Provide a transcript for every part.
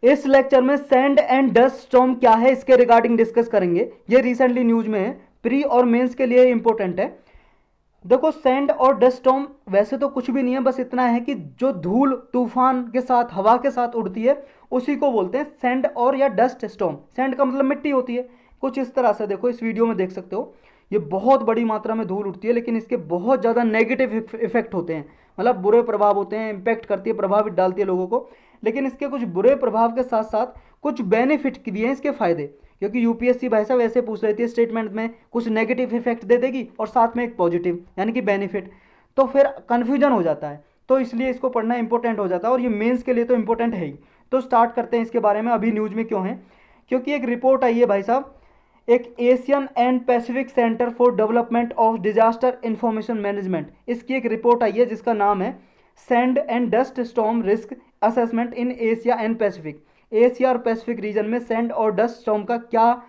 इस लेक्चर में sand and dust storm क्या है इसके रिगार्डिंग डिस्कस करेंगे। ये रिसेंटली न्यूज में है, प्री और मेंस के लिए इंपॉर्टेंट है। देखो सैंड और डस्ट स्टॉर्म वैसे तो कुछ भी नहीं है, बस इतना है कि जो धूल तूफान के साथ हवा के साथ उड़ती है उसी को बोलते हैं सैंड और या डस्ट स्टॉर्म। सैंड का मतलब मिट्टी होती है, कुछ इस तरह से देखो इस वीडियो में देख सकते हो। ये बहुत बड़ी मात्रा में धूल उड़ती है, लेकिन इसके बहुत ज़्यादा नेगेटिव इफेक्ट होते हैं, मतलब बुरे प्रभाव होते हैं, इम्पैक्ट करती है, प्रभावित डालती है लोगों को। लेकिन इसके कुछ बुरे प्रभाव के साथ साथ कुछ बेनिफिट भी हैं इसके फायदे, क्योंकि यूपीएससी भाई साहब ऐसे पूछ रही थी स्टेटमेंट में, कुछ नेगेटिव इफेक्ट दे देगी और साथ में एक पॉजिटिव यानी कि बेनिफिट, तो फिर कन्फ्यूजन हो जाता है। तो इसलिए इसको पढ़ना इंपॉर्टेंट हो जाता है, और ये मेंस के लिए तो इंपॉर्टेंट है ही। तो स्टार्ट करते हैं इसके बारे में। अभी न्यूज में क्यों है, क्योंकि एक रिपोर्ट आई है भाई साहब, एक Asian and Pacific centre for development of disaster information management, इसकी एक रिपोर्ट आई है जिसका नाम है sand and dust storm risk assessment in Asia and Pacific. Asia और पैसिफिक रीजन में सैंड और डस्ट स्टॉर्म का क्या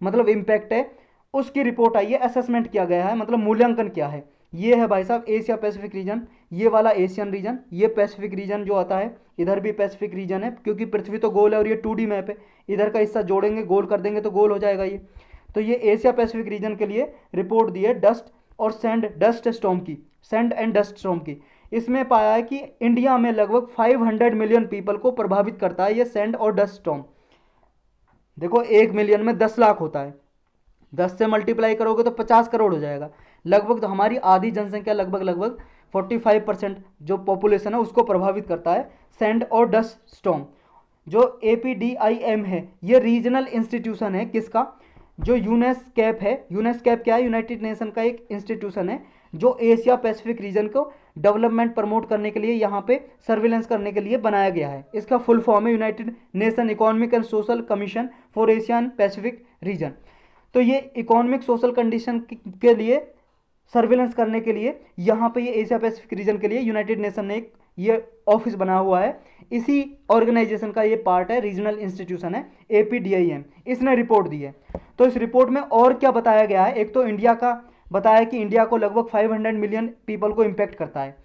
मतलब इम्पैक्ट है, उसकी रिपोर्ट आई है, असेसमेंट किया गया है, मतलब मूल्यांकन किया है। ये है भाई साहब एशिया पैसिफिक रीजन, ये वाला एशियन रीजन, ये पैसिफिक रीजन जो आता है, इधर भी पैसिफिक रीजन है, क्योंकि पृथ्वी तो गोल है और ये 2D मैप है, इधर का हिस्सा जोड़ेंगे गोल कर देंगे तो गोल हो जाएगा ये। तो ये एशिया पैसिफिक रीजन के लिए रिपोर्ट दी है डस्ट और सैंड डस्ट स्टॉर्म की, सैंड एंड डस्ट स्टॉर्म की। इसमें पाया है कि इंडिया में लगभग 500 मिलियन पीपल को प्रभावित करता है ये सैंड और डस्ट स्टॉर्म। देखो 1 मिलियन में 10 लाख होता है, 10 से मल्टीप्लाई करोगे तो 50 करोड़ हो जाएगा। लगभग तो हमारी आधी जनसंख्या लगभग लगभग 45% जो पॉपुलेशन है उसको प्रभावित करता है सैंड और डस्ट स्टॉर्म। जो APDIM है ये रीजनल इंस्टीट्यूशन है किसका, जो यूनेस्कैप है। यूनेस्कैप क्या है, यूनाइटेड नेशन का एक इंस्टीट्यूशन है जो एशिया पैसिफिक रीजन को डेवलपमेंट प्रमोट करने के लिए, यहाँ पे सर्विलेंस करने के लिए बनाया गया है। इसका फुल फॉर्म है United nation economic and social commission for Asia and Pacific region. तो ये इकोनॉमिक सोशल कंडीशन के लिए सर्विलेंस करने के लिए यहाँ पे ये एशिया पैसिफिक रीजन के लिए यूनाइटेड नेशन ने एक ये ऑफिस बना हुआ है, इसी ऑर्गेनाइजेशन का ये पार्ट है, रीजनल इंस्टीट्यूशन है APDIM। इसने रिपोर्ट दी है। तो इस रिपोर्ट में और क्या बताया गया है, एक तो इंडिया का बताया कि इंडिया को लगभग 500 मिलियन पीपल को इम्पैक्ट करता है,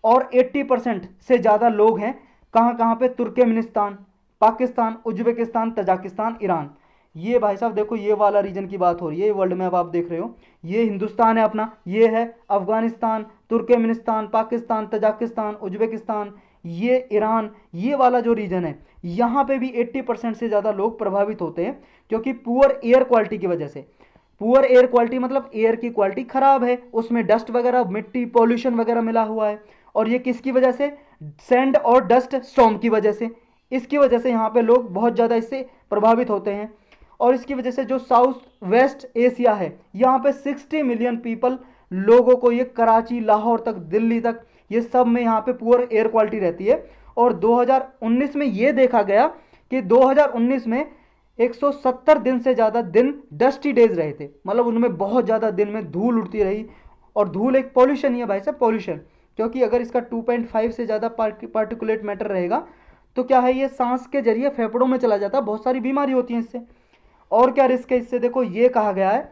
और 80% से ज़्यादा लोग हैं कहाँ कहाँ पे, Turkmenistan, Pakistan, Uzbekistan, Tajikistan, Iran. ये भाई साहब देखो ये वाला रीजन की बात हो रही है, ये वर्ल्ड मैप आप देख रहे हो, ये हिंदुस्तान है अपना, ये है Afghanistan, Turkmenistan, Pakistan, Tajikistan, Uzbekistan, ये ईरान, ये वाला जो रीजन है यहाँ पे भी 80% से ज़्यादा लोग प्रभावित होते हैं, क्योंकि पुअर एयर क्वालिटी की वजह से। पुअर एयर क्वालिटी मतलब एयर की क्वालिटी खराब है, उसमें डस्ट वगैरह, मिट्टी, पॉल्यूशन वगैरह मिला हुआ है, और ये किसकी वजह से, सैंड और डस्ट स्टॉर्म की वजह से। इसकी वजह से यहाँ पे लोग बहुत ज़्यादा इससे प्रभावित होते हैं। और इसकी वजह से जो साउथ वेस्ट एशिया है यहाँ पे 60 मिलियन पीपल लोगों को, ये कराची, लाहौर तक, दिल्ली तक, ये सब में यहाँ पे पुअर एयर क्वालिटी रहती है। और 2019 में ये देखा गया कि 2019 में 170 दिन से ज़्यादा दिन डस्टी डेज रहे थे, मतलब उनमें बहुत ज़्यादा दिन में धूल उड़ती रही। और धूल एक पॉल्यूशन ही है भाई साहब, पॉल्यूशन, क्योंकि अगर इसका 2.5 से ज़्यादा पार्टिकुलेट मैटर रहेगा तो क्या है, ये सांस के जरिए फेफड़ों में चला जाता है, बहुत सारी बीमारी होती है इससे। और क्या रिस्क है इससे, देखो ये कहा गया है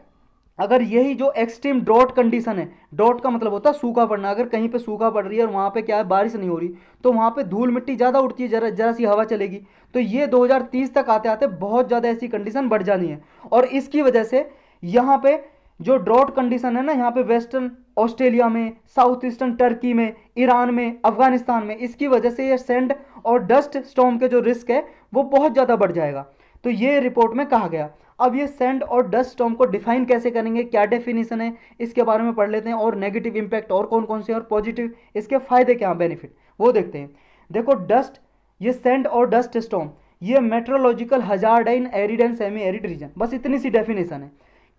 अगर यही जो एक्सट्रीम ड्रॉट कंडीशन है, ड्रॉट का मतलब होता है सूखा पड़ना, अगर कहीं पे सूखा पड़ रही है और वहाँ पे क्या है बारिश नहीं हो रही, तो वहाँ पे धूल मिट्टी ज़्यादा उड़ती है, जरा जरा सी हवा चलेगी, तो ये 2030 तक आते आते बहुत ज़्यादा ऐसी कंडीशन बढ़ जानी है। और इसकी वजह से यहाँ पे जो ड्रॉट कंडीशन है ना, यहाँ पे वेस्टर्न ऑस्ट्रेलिया में, साउथ ईस्टर्न टर्की में, ईरान में, अफगानिस्तान में, इसकी वजह से ये सैंड और डस्ट स्टॉर्म के जो रिस्क है वो बहुत ज़्यादा बढ़ जाएगा। तो ये रिपोर्ट में कहा गया। अब ये सैंड और डस्ट स्टॉर्म को डिफाइन कैसे करेंगे, क्या डेफिनेशन है, इसके बारे में पढ़ लेते हैं, और नेगेटिव इंपैक्ट और कौन कौन से, और पॉजिटिव इसके फायदे क्या, बेनिफिट, वो देखते हैं। देखो डस्ट, ये सैंड और डस्ट स्टॉर्म ये मेट्रोलॉजिकल हजार्ड है इन arid and semi arid region, बस इतनी सी डेफिनेशन है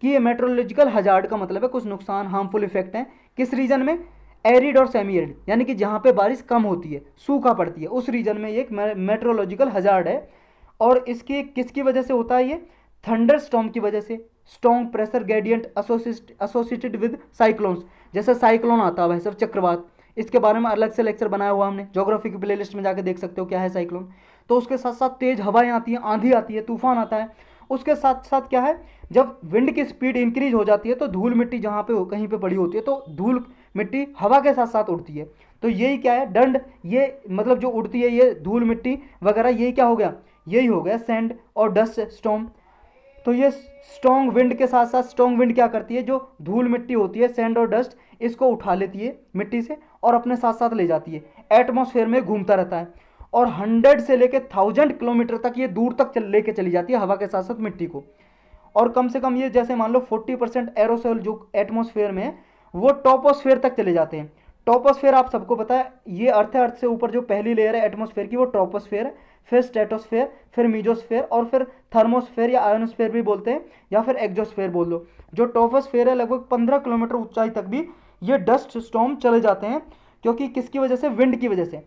कि ये मेट्रोलॉजिकल हजार्ड का मतलब है कुछ नुकसान, हार्मफुल इफेक्ट है किस रीजन में, एरिड और सेमी एरिड, यानी कि जहाँ पे बारिश कम होती है, सूखा पड़ती है, उस रीजन में ये एक मेट्रोलॉजिकल हजार्ड है। और इसकी किसकी वजह से होता है ये, थंडर स्टॉर्म की वजह से, strong pressure gradient associated with cyclones, जैसे साइक्लोन आता है सब, चक्रवात, इसके बारे में अलग से लेक्चर बनाया हुआ हमने, ज्योग्राफी की प्लेलिस्ट में जाकर देख सकते हो क्या है साइक्लोन। तो उसके साथ साथ तेज हवाएं आती हैं, आंधी आती है, तूफान आता है। उसके साथ साथ क्या है, जब विंड की स्पीड इंक्रीज हो जाती है तो धूल मिट्टी जहाँ पे कहीं पे पड़ी होती है तो धूल मिट्टी हवा के साथ साथ उड़ती है। तो यही क्या है, दंड, ये मतलब जो उड़ती है ये धूल मिट्टी वगैरह, यही क्या हो गया, यही हो गया सैंड और डस्ट स्टॉर्म। तो ये स्ट्रॉन्ग विंड के साथ साथ स्ट्रॉन्ग विंड क्या करती है, जो धूल मिट्टी होती है सैंड और डस्ट, इसको उठा लेती है मिट्टी से और अपने साथ साथ ले जाती है, एटमॉस्फेयर में घूमता रहता है और 100 से लेकर 1000 किलोमीटर तक ये दूर तक लेके चली जाती है हवा के साथ साथ मिट्टी को। और कम से कम ये जैसे मान लो 40% एरोसोल जो एटमॉस्फेयर में है वो टॉपोस्फेयर तक चले जाते हैं। टॉपोस्फेयर आप सबको पता है, ये अर्थ है, अर्थ से ऊपर जो पहली लेयर है एटमॉस्फेयर की वो ट्रोपोस्फेयर है, फिर स्ट्रेटोस्फेयर, फिर मीजोस्फेयर और फिर थर्मोस्फेयर या आयोनोस्फेयर भी बोलते हैं या फिर एक्जोस्फेयर बोल लो। जो टॉपोस्फेयर है लगभग 15 किलोमीटर ऊंचाई तक भी ये डस्ट स्टॉर्म चले जाते हैं, क्योंकि किसकी वजह से, विंड की वजह से।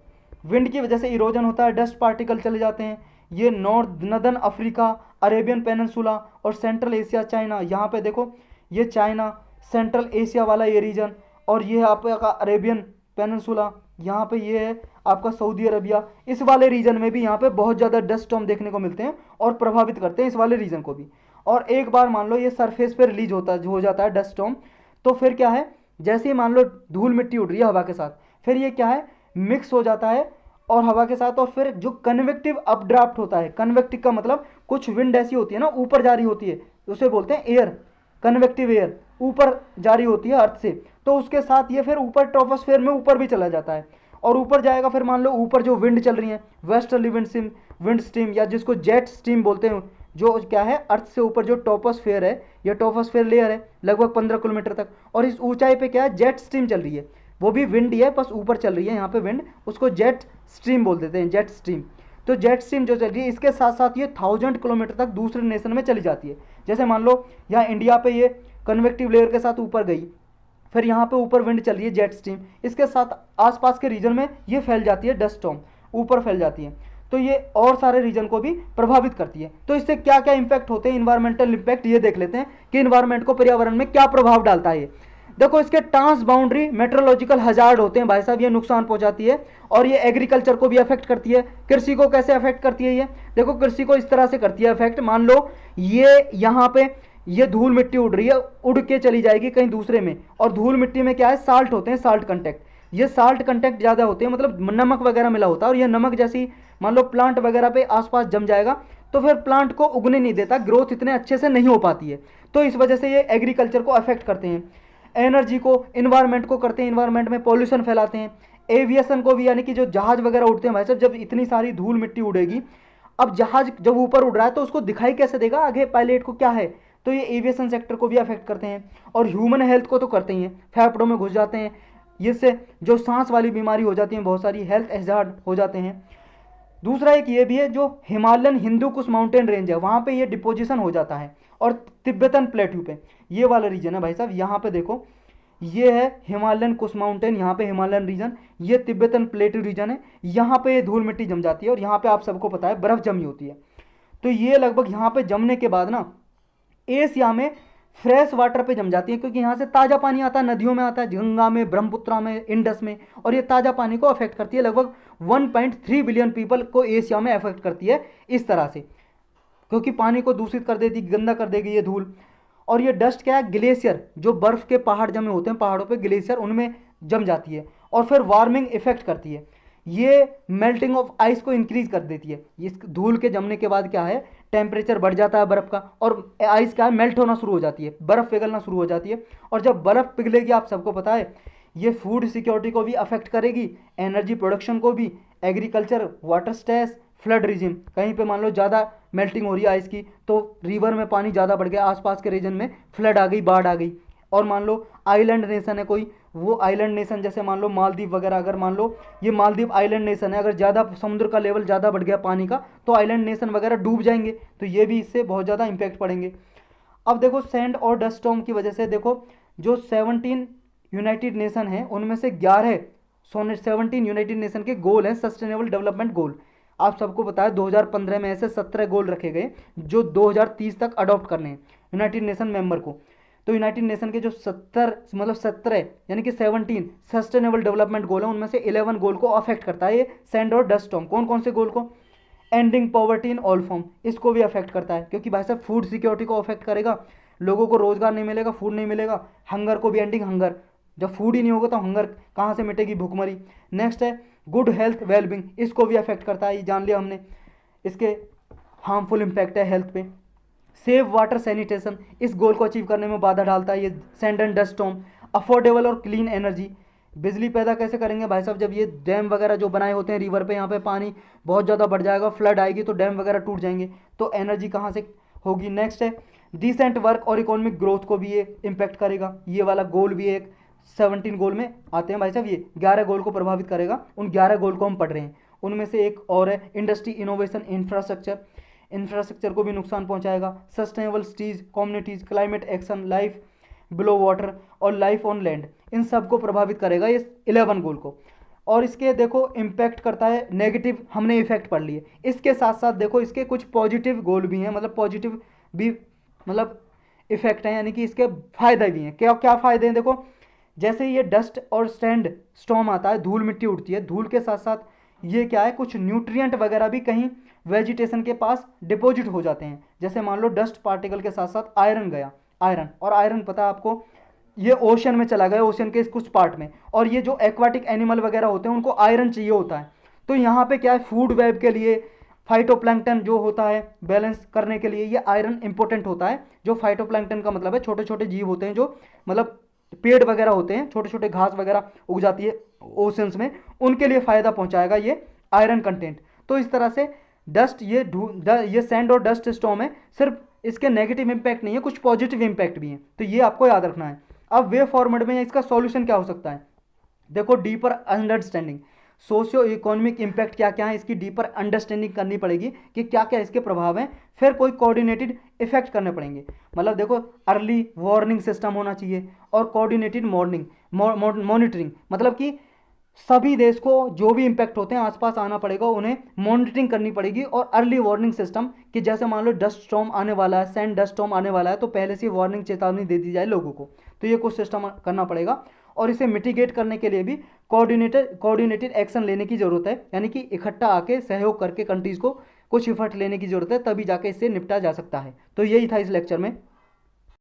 विंड की वजह से इरोजन होता है, डस्ट पार्टिकल चले जाते हैं। ये नॉर्दर्न अफ्रीका, अरेबियन पेनिनसुला और सेंट्रल एशिया, चाइना, यहाँ पे देखो ये चाइना, सेंट्रल एशिया वाला ये रीजन, और ये है आपका अरेबियन पेनिनसुला, यहाँ पे ये है आपका सऊदी अरबिया, इस वाले रीजन में भी यहाँ पे बहुत ज़्यादा डस्ट स्टॉर्म देखने को मिलते हैं और प्रभावित करते हैं इस वाले रीजन को भी। और एक बार मान लो ये सरफेस पे रिलीज हो जाता है डस्ट स्टॉर्म, तो फिर क्या है, जैसे ही मान लो धूल मिट्टी उड़ रही है हवा के साथ, फिर ये क्या है, मिक्स हो जाता है और हवा के साथ, और फिर जो कन्वेक्टिव अपड्राफ्ट होता है, कन्वेक्टिव का मतलब कुछ विंड ऐसी होती है ना ऊपर जा रही होती है, उसे बोलते हैं एयर, कन्वेक्टिव एयर ऊपर जारी होती है अर्थ से, तो उसके साथ ये फिर ऊपर ट्रोपोस्फेयर में ऊपर भी चला जाता है और ऊपर जाएगा। फिर मान लो ऊपर जो विंड चल रही है वेस्टर्ली विंड स्ट्रीम या जिसको जेट स्ट्रीम बोलते हैं, जो क्या है अर्थ से ऊपर जो टॉपोस्फेयर है, ये टॉपोस्फेयर लेयर है लगभग 15 किलोमीटर तक, और इस ऊंचाई पे क्या है, जेट स्ट्रीम चल रही है, वो भी विंड ही है बस ऊपर चल रही है यहाँ पे विंड, उसको जेट स्ट्रीम बोल देते हैं, जेट स्ट्रीम। तो जेट स्ट्रीम जो चल रही है इसके साथ साथ ये 1000 किलोमीटर तक दूसरे नेशन में चली जाती है। जैसे मान लो यहाँ इंडिया पे ये कन्वेक्टिव लेयर के साथ ऊपर गई, फिर यहाँ पे ऊपर विंड चल रही है जेट स्ट्रीम, इसके साथ आसपास के रीजन में ये फैल जाती है डस्ट स्टॉर्म, ऊपर फैल जाती है, तो ये और सारे रीजन को भी प्रभावित करती है। तो इससे क्या क्या इंपैक्ट होते हैं, इन्वायरमेंटल इंपैक्ट, ये देख लेते हैं कि इन्वायरमेंट को, पर्यावरण में क्या प्रभाव डालता है ये। देखो इसके ट्रांस बाउंड्री मेट्रोलॉजिकल हजार्ड होते हैं भाई साहब, ये नुकसान पहुंचाती है और ये एग्रीकल्चर को भी अफेक्ट करती है। कृषि को कैसे अफेक्ट करती है ये, देखो कृषि को इस तरह से करती है अफेक्ट, मान लो ये यहाँ पे ये धूल मिट्टी उड़ रही है, उड़ के चली जाएगी कहीं दूसरे में, और धूल मिट्टी में क्या है, साल्ट होते हैं, साल्ट कंटेक्ट, ये साल्ट कंटेक्ट ज़्यादा होते हैं, मतलब नमक वगैरह मिला होता है, और ये नमक जैसी मान लो प्लांट वगैरह पे आसपास जम जाएगा तो फिर प्लांट को उगने नहीं देता, ग्रोथ इतने अच्छे से नहीं हो पाती है, तो इस वजह से ये एग्रीकल्चर को अफेक्ट करते हैं। एनर्जी को, इन्वायरमेंट को करते हैं, इन्वायरमेंट में पॉल्यूशन फैलाते हैं। एविएशन को भी, यानी कि जो जहाज वगैरह उड़ते हैं भाई साहब, जब इतनी सारी धूल मिट्टी उड़ेगी, अब जहाज जब ऊपर उड़ रहा है तो उसको दिखाई कैसे देगा आगे पायलट को क्या है, तो ये एविएशन सेक्टर को भी अफेक्ट करते हैं और ह्यूमन हेल्थ को तो करते ही हैं, फेफड़ों में घुस जाते हैं, इससे जो सांस वाली बीमारी हो जाती है, बहुत सारी हेल्थ हैजार्ड हो जाते हैं। दूसरा एक ये भी है, जो Himalayan Hindu Kush mountain range है वहाँ पे ये डिपोजिशन हो जाता है, और तिब्बतन प्लेट्यू पे ये वाला रीजन है भाई साहब, यहाँ पे देखो ये है हिमालयन कुश माउंटेन, यहाँ पे हिमालयन रीजन, ये तिब्बतन प्लेट्यू रीजन है, यहाँ पे ये धूल मिट्टी जम जाती है और यहाँ पे आप सबको पता है बर्फ जमी होती है। तो ये लगभग यहाँ पे जमने के बाद ना एशिया में फ्रेश वाटर पे जम जाती है, क्योंकि यहाँ से ताज़ा पानी आता है, नदियों में आता है, गंगा में, ब्रह्मपुत्रा में, इंडस में, और ये ताज़ा पानी को अफेक्ट करती है, लगभग 1.3 बिलियन पीपल को एशिया में अफेक्ट करती है इस तरह से, क्योंकि पानी को दूषित कर देती, गंदा कर देगी ये धूल। और ये डस्ट क्या है, ग्लेशियर, जो बर्फ़ के पहाड़ जमे होते हैं, पहाड़ों पे ग्लेशियर, उनमें जम जाती है और फिर वार्मिंग इफेक्ट करती है, ये मेल्टिंग ऑफ आइस को इंक्रीज कर देती है। इस धूल के जमने के बाद क्या है, टेम्परेचर बढ़ जाता है बर्फ़ का, और आइस क्या है, मेल्ट होना शुरू हो जाती है, बर्फ़ पिघलना शुरू हो जाती है, और जब बर्फ़ पिघलेगी आप सबको पता है ये फूड सिक्योरिटी को भी अफेक्ट करेगी, एनर्जी प्रोडक्शन को भी, agriculture, water stress, flood region, कहीं पे मान लो ज़्यादा मेल्टिंग हो रही है आइस की तो रिवर में पानी ज़्यादा बढ़ गया, आसपास के रीजन में फ्लड आ गई, बाढ़ आ गई। और मान लो आइलैंड नेशन है कोई, वो आइलैंड नेशन जैसे मान लो मालदीव वगैरह, अगर मान लो ये मालदीव आइलैंड नेशन है, अगर ज़्यादा समुद्र का लेवल ज़्यादा बढ़ गया पानी का तो आइलैंड नेशन वगैरह डूब जाएंगे, तो ये भी इससे बहुत ज़्यादा इंपैक्ट पड़ेंगे। अब देखो सैंड और डस्ट स्टॉर्म की वजह से देखो जो 17 यूनाइटेड नेशन हैं उनमें से 17 यूनाइटेड नेशन के गोल हैं सस्टेनेबल डेवलपमेंट गोल। आप सबको पता है 2015 में ऐसे 17 गोल रखे गए जो 2030 तक अडॉप्ट करने हैं यूनाइटेड नेशन मेंबर को। तो यूनाइटेड नेशन के जो 17 यानी कि 17 सस्टेनेबल डेवलपमेंट गोल है, उनमें से 11 गोल को अफेक्ट करता है ये सैंड और डस्ट स्टॉर्म। कौन कौन से गोल को, ending poverty in all form, इसको भी अफेक्ट करता है, क्योंकि भाई साहब फूड सिक्योरिटी को अफेक्ट करेगा, लोगों को रोजगार नहीं मिलेगा, फूड नहीं मिलेगा। हंगर को भी, एंडिंग हंगर, जब फूड ही नहीं होगा तो हंगर कहाँ से मिटेगी, भूखमरी। नेक्स्ट है गुड हेल्थ वेलबींग, इसको भी अफेक्ट करता है, ये जान लिया हमने। इसके हार्मफुल इम्पैक्ट है हेल्थ पे। सेव वाटर सैनिटेशन, इस गोल को अचीव करने में बाधा डालता है ये sand and dust storm. Affordable और क्लीन एनर्जी, बिजली पैदा कैसे करेंगे भाई साहब, जब ये डैम वगैरह जो बनाए होते हैं रिवर पे, यहाँ पे पानी बहुत ज़्यादा बढ़ जाएगा, फ्लड आएगी तो डैम वगैरह टूट जाएंगे, तो एनर्जी कहाँ से होगी। नेक्स्ट है डिसेंट वर्क और इकोनॉमिक ग्रोथ को भी ये इम्पैक्ट करेगा। ये वाला गोल भी एक 17 गोल में आते हैं भाई साहब, ये 11 गोल को प्रभावित करेगा। उन 11 गोल को हम पढ़ रहे हैं, उनमें से एक और है इंडस्ट्री इनोवेशन इंफ्रास्ट्रक्चर, इंफ्रास्ट्रक्चर को भी नुकसान पहुंचाएगा। Sustainable cities, communities, climate action, life below water और लाइफ ऑन लैंड, इन सब को प्रभावित करेगा इस 11 गोल को। और इसके देखो इम्पैक्ट करता है नेगेटिव, हमने इफेक्ट पढ़ लिए। इसके साथ साथ देखो इसके कुछ पॉजिटिव गोल भी हैं, मतलब पॉजिटिव भी मतलब इफेक्ट हैं, यानी कि इसके फायदे भी हैं। क्या क्या फायदे हैं देखो, जैसे ये डस्ट और सैंड स्टॉर्म आता है, धूल मिट्टी उड़ती है, धूल के साथ साथ ये क्या है, कुछ न्यूट्रिएंट वगैरह भी कहीं वेजिटेशन के पास डिपॉजिट हो जाते हैं। जैसे मान लो डस्ट पार्टिकल के साथ साथ आयरन गया, आयरन, और आयरन पता है आपको ये ओशन में चला गया, ओशन के कुछ पार्ट में, और ये जो एक्वाटिक एनिमल वगैरह होते हैं उनको आयरन चाहिए होता है। तो यहाँ पे क्या है, फूड वेब के लिए, फाइटोप्लैंक्टन जो होता है बैलेंस करने के लिए ये आयरन इंपॉर्टेंट होता है। जो फाइटोप्लैंक्टन का मतलब है छोटे छोटे जीव होते हैं, जो मतलब पेड़ वगैरह होते हैं, छोटे छोटे घास वगैरह उग जाती है ओशंस में, उनके लिए फ़ायदा पहुंचाएगा ये आयरन कंटेंट। तो इस तरह से डस्ट, ये सैंड और डस्ट स्टॉर्म है, सिर्फ इसके नेगेटिव इंपैक्ट नहीं है, कुछ पॉजिटिव इंपैक्ट भी हैं, तो ये आपको याद रखना है। अब वे फॉर्मेट में इसका सॉल्यूशन क्या हो सकता है, देखो deeper understanding, socio economic impact क्या क्या है, इसकी डीपर अंडरस्टैंडिंग करनी पड़ेगी कि क्या क्या इसके प्रभाव हैं, फिर कोई कोऑर्डिनेटेड इफेक्ट करने पड़ेंगे। मतलब देखो अर्ली वार्निंग सिस्टम होना चाहिए और कोऑर्डिनेटेड मॉनिटरिंग, मतलब कि सभी देश को जो भी इंपैक्ट होते हैं आसपास आना पड़ेगा, उन्हें मॉनिटरिंग करनी पड़ेगी। और अर्ली वार्निंग सिस्टम कि जैसे मान लो डस्ट स्टॉर्म आने वाला है, सैंड डस्ट स्टॉर्म आने वाला है, तो पहले से वार्निंग चेतावनी दे दी जाए लोगों को, तो ये कुछ सिस्टम करना पड़ेगा। और इसे मिटिगेट करने के लिए भी कोऑर्डिनेटेड एक्शन लेने की ज़रूरत है, यानी कि इकट्ठा आके सहयोग करके कंट्रीज़ को कुछ इफर्ट लेने की ज़रूरत है, तभी जाके इससे निपटा जा सकता है। तो यही था इस लेक्चर में।